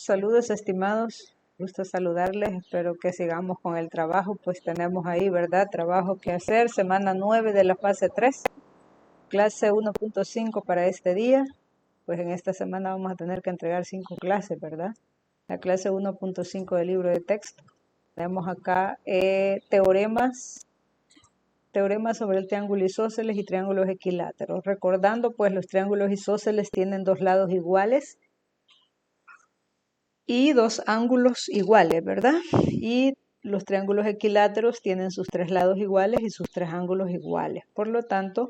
Saludos estimados, gusto saludarles, espero que sigamos con el trabajo, pues tenemos ahí, ¿verdad? Trabajo que hacer, semana 9 de la fase 3, clase 1.5 para este día, pues en esta semana vamos a tener que entregar 5 clases, ¿verdad? La clase 1.5 del libro de texto. Tenemos acá teoremas sobre el triángulo isósceles y triángulos equiláteros. Recordando, pues los triángulos isósceles tienen dos lados iguales y dos ángulos iguales, ¿verdad? Y los triángulos equiláteros tienen sus tres lados iguales y sus tres ángulos iguales. Por lo tanto,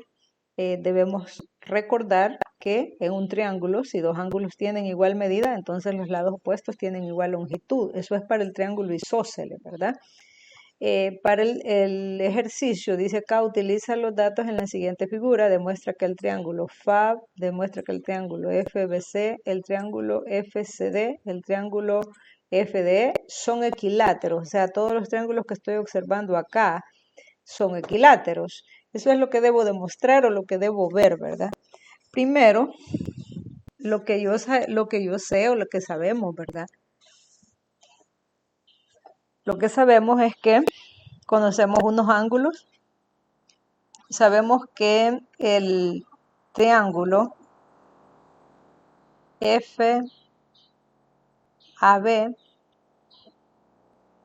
debemos recordar que en un triángulo, si dos ángulos tienen igual medida, entonces los lados opuestos tienen igual longitud. Eso es para el triángulo isósceles, ¿verdad? Para el ejercicio, dice acá, utiliza los datos en la siguiente figura, demuestra que el triángulo FAB, demuestra que el triángulo FBC, el triángulo FCD, el triángulo FDE son equiláteros, o sea, todos los triángulos que estoy observando acá son equiláteros. Eso es lo que debo demostrar o lo que debo ver, ¿verdad? Primero, lo que yo sé o lo que sabemos, ¿verdad? Lo que sabemos es que conocemos unos ángulos. Sabemos que el triángulo FAB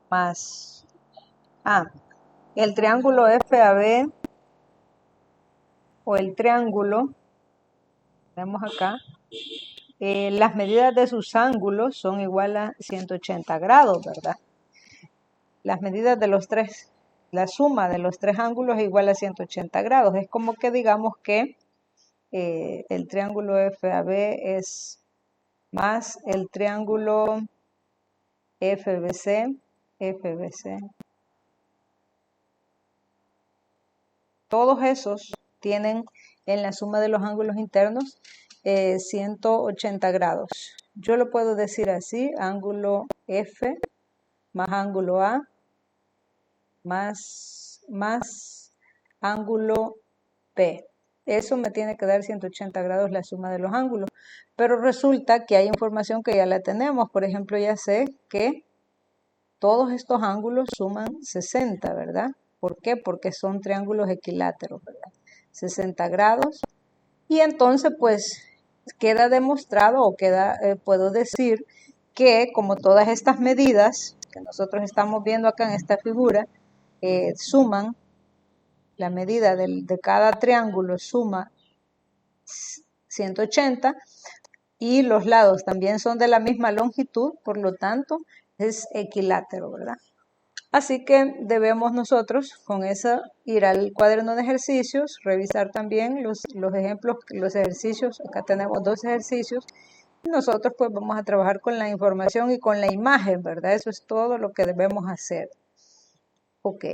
más el triángulo FAB o el triángulo, vemos acá, las medidas de sus ángulos son igual a 180 grados, ¿verdad? Las medidas de los tres, la suma de los tres ángulos es igual a 180 grados. Es como que digamos que el triángulo FAB es más el triángulo FBC. Todos esos tienen en la suma de los ángulos internos 180 grados. Yo lo puedo decir así, ángulo F más ángulo A más ángulo P. Eso me tiene que dar 180 grados la suma de los ángulos. Pero resulta que hay información que ya la tenemos. Por ejemplo, ya sé que todos estos ángulos suman 60, ¿verdad? ¿Por qué? Porque son triángulos equiláteros, ¿verdad? 60 grados. Y entonces, pues, queda demostrado o puedo decir que como todas estas medidas que nosotros estamos viendo acá en esta figura, suman, la medida de cada triángulo suma 180 y los lados también son de la misma longitud, por lo tanto es equilátero, ¿verdad? Así que debemos nosotros con eso ir al cuaderno de ejercicios, revisar también los ejemplos, los ejercicios. Acá tenemos dos ejercicios y nosotros pues vamos a trabajar con la información y con la imagen, ¿verdad? Eso es todo lo que debemos hacer. Ok.